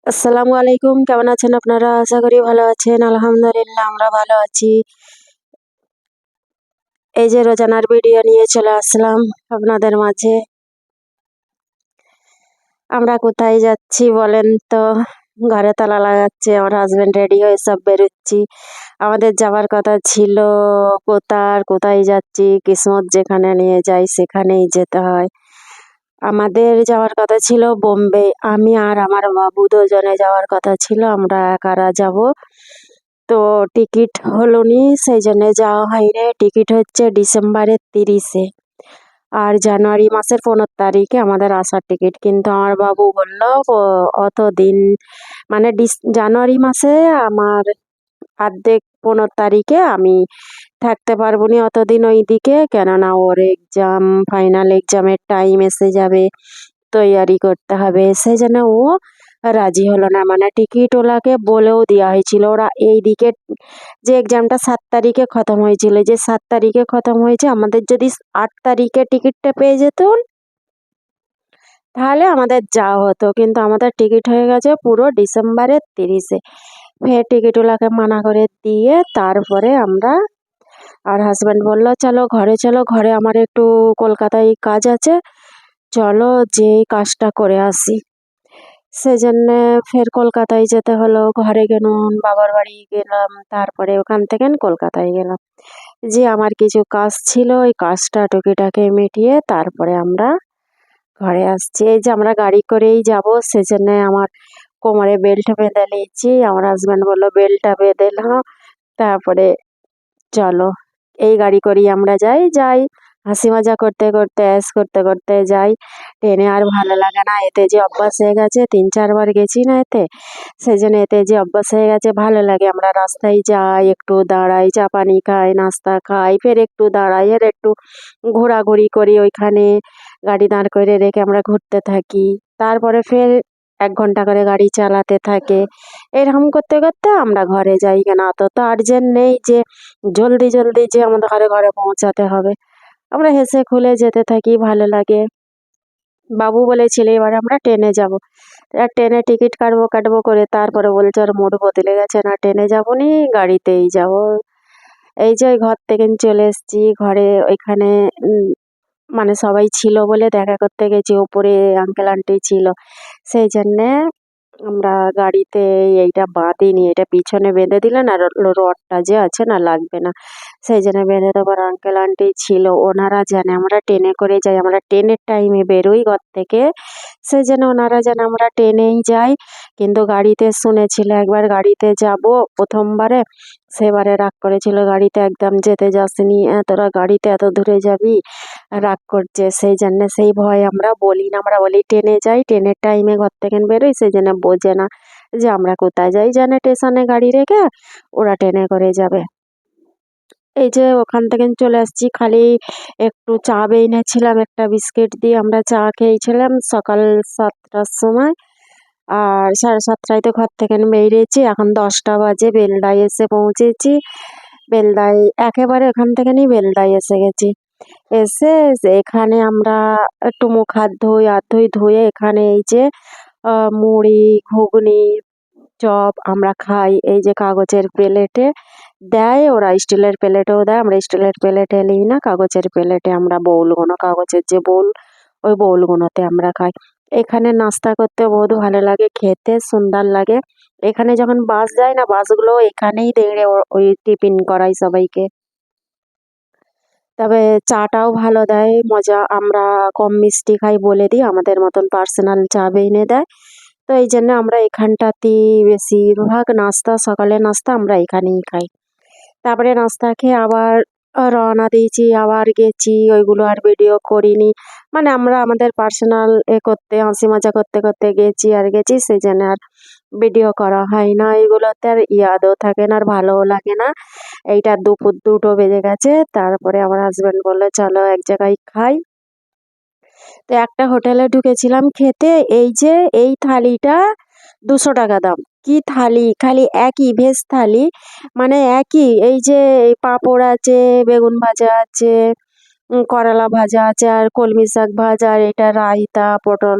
আসসালামু আলাইকুম, কেমন আছেন আপনারা? আশা করি ভালো আছেন। আলহামদুলিল্লাহ আমরা ভালো আছি। এই যে রোজানার ভিডিও নিয়ে চলে আসলাম আপনাদের মাঝে। আমরা কোথায় যাচ্ছি বলেন তো? ঘরে তালা লাগাচ্ছে, আমার হাজবেন্ড রেডি হয়ে সব বেরোচ্ছি। আমাদের যাওয়ার কথা ছিল কোথায় যাচ্ছি? কিসমত যেখানে নিয়ে যায় সেখানেই যেতে হয়। আমাদের যাওয়ার কথা ছিল বোম্বে। আমি আর আমার বাবু দুজনে যাওয়ার কথা ছিল। আমরা কারা যাব। তো টিকিট হলো নি, সেই জন্যে যাওয়া হয়নি। টিকিট হচ্ছে ডিসেম্বরের 30-এ আর জানুয়ারি মাসের 15 তারিখে আমাদের আসার টিকিট। কিন্তু আমার বাবু বলল অত দিন মানে জানুয়ারি মাসে আমার অর্ধেক 15 তারিখে আমি থাকতে পারবো নি অতদিন ওইদিকে, কেননা ওর এক্সাম, ফাইনাল এক্সামের টাইম এসে যাবে, তৈয়ারি করতে হবে। সেই জন্য ও রাজি হলো না। মানে টিকিট ওলাকে বলেও দেওয়া হয়েছিল, ওরা এইদিকে যে এক্সামটা 7 তারিখে খতম হয়েছিল, যে 7 তারিখে খতম হয়েছে, আমাদের যদি 8 তারিখে টিকিটটা পেয়ে যেত তাহলে আমাদের যাওয়া হতো। কিন্তু আমাদের টিকিট হয়ে গেছে পুরো ডিসেম্বরের 30-এ। ফের টিকিটওয়ালাকে মানা করে দিয়ে তারপরে আমরা, আর হাজব্যান্ড বলল চলো ঘরে আমার একটু কলকাতায় কাজ আছে, চলো যে কাজটা করে আসি। সেজন্যে ফের কলকাতায় যেতে হলো। ঘরে গেলাম, বাবার বাড়ি গেলাম, তারপরে ওখান থেকে কলকাতায় গেলাম। যে আমার কিছু কাজ ছিল, ওই কাজটা টুকিটাকি মিটিয়ে তারপরে আমরা ঘরে আসছি। এই যে আমরা গাড়ি করেই যাব, সেজন্য আমার কোমরে বেল্ট বেঁধে নিয়েছি। আমার হাজব্যান্ড বলল বেল্টটা বেঁধে নাও, তারপরে চলো এই গাড়ি করেই আমরা যাই হাসি মজা করতে করতে, অ্যাশ করতে করতে যাই। ট্রেনে আর ভালো লাগে না, এতে যে অভ্যাস হয়ে গেছে, 3-4 বার গেছি না এতে, সেই জন্য এতে যে অভ্যাস হয়ে গেছে ভালো লাগে। আমরা রাস্তায় যাই, একটু দাঁড়াই, চা পানি খাই, নাস্তা খাই, ফের একটু দাঁড়াই, আর একটু ঘোরাঘুরি করি। ওইখানে গাড়ি দাঁড় করে রেখে আমরা ঘুরতে থাকি। তারপরে ফের 1 ঘন্টা করে গাড়ি চালাতে থাকে। এরকম করতে করতে আমরা ঘরে যাই। কেন অত তো আর্জেন্ট নেই যে জলদি জলদি যে আমাদের ঘরে ঘরে পৌঁছাতে হবে। আমরা হেসে খুলে যেতে থাকি, ভালো লাগে। বাবু বলেছিল এবার আমরা ট্রেনে যাব। আর ট্রেনে টিকিট কাটবো করে তারপরে বলছে আর মুড বদলে গেছে, না ট্রেনে যাবো নি, গাড়িতেই যাব। এই যে ওই ঘর থেকে চলে এসেছি ঘরে। ওইখানে মানে সবাই ছিল বলে দেখা করতে গেছি, উপরে আঙ্কেল আন্টি ছিল, সেই জন্যে আমরা গাড়িতে এইটা বাঁধিনি, এটা পিছনে বেঁধে দিলে না রডটা যে আছে না লাগবে না, সেই জন্য বেঁধে দেবার আঙ্কেল আন্টি ছিল। ওনারা জানে আমরা ট্রেনে করে যাই, আমরা ট্রেনের টাইমে বেরোই ঘর থেকে, সেই জন্য ওনারা জানে আমরা ট্রেনেই যাই। কিন্তু গাড়িতে শুনেছিল একবার গাড়িতে যাব প্রথমবারে, সেবারে রাগ করেছিল, গাড়িতে একদম যেতে যাসনি, তোরা গাড়িতে এত দূরে যাবি, রাগ করছে। সেই জন্য সেই ভয়ে আমরা বলি না, আমরা বলি ট্রেনে যাই, ট্রেনের টাইমে ঘর থেকে বেরোই, সেই জন্য বোঝে না যে আমরা কোথায় যাই। জানে স্টেশনে গাড়ি রেখে ওরা ট্রেনে করে যাবে। এই যে ওখান থেকে চলে আসছি, খালি একটু চা এনেছিলাম, একটা বিস্কিট দিয়ে আমরা চা খেয়েছিলাম সকাল 7টার সময়। আর 7:30টায় তো ঘর থেকে বেরিয়েছি, এখন 10টা বাজে। বেলদায় এসে পৌঁছেছি। বেলদায় একেবারে ওখান থেকে বেলদায় এসে গেছি। এসে এখানে আমরা একটু মুখ হাত ধুয়ে এখানে এই যে মুড়ি, ঘুগনি, চপ আমরা খাই। এই যে কাগজের প্লেটে দেয়, ওরা স্টিলের প্লেটেও দেয়, আমরা স্টিলের প্লেটে নিই না, কাগজের প্লেটে আমরা বউলগুলো, কাগজের যে বউল, ওই বউলগুলোতে আমরা খাই। এখানে নাস্তা করতে বহুত ভালো লাগে, খেতে সুন্দর লাগে। এখানে যখন বাস যায় না, বাসগুলো এখানেই দাঁড়িয়ে ওই টিফিন করায় সবাইকে। তবে চাটাও ভালো দেয়, মজা। আমরা কম মিষ্টি খাই বলে দিই, আমাদের মতন পার্সোনাল চা এনে দেয়। তো এই জন্য আমরা এখানটাতেই বেশিরভাগ নাস্তা, সকালে নাস্তা আমরা এখানেই খাই। তারপরে নাস্তা খেয়ে আবার রওনা দিয়েছি, আবার গেছি, ওইগুলো আর ভিডিও করিনি। মানে আমরা আমাদের পার্সোনাল করতে, হাসি মজা করতে করতে গেছি, সেই জন্য আর ভিডিও করা হয় না। এগুলোতে আর ইয়াদও থাকে না, আর ভালোও লাগে না। এইটা দুপুর 2টো বেজে গেছে। তারপরে আমার হাজব্যান্ড বললো চলো এক জায়গায় খাই। তো একটা হোটেলে ঢুকেছিলাম খেতে। এই যে এই থালিটা 200 টাকা দাম। কি থালি, খালি একই ভেজ থালি, মানে একই। এই যে এই পাঁপড় আছে, বেগুন ভাজা আছে, করলা ভাজা আছে, আর কলমি শাক ভাজা, আর এটা রায়তা, পটল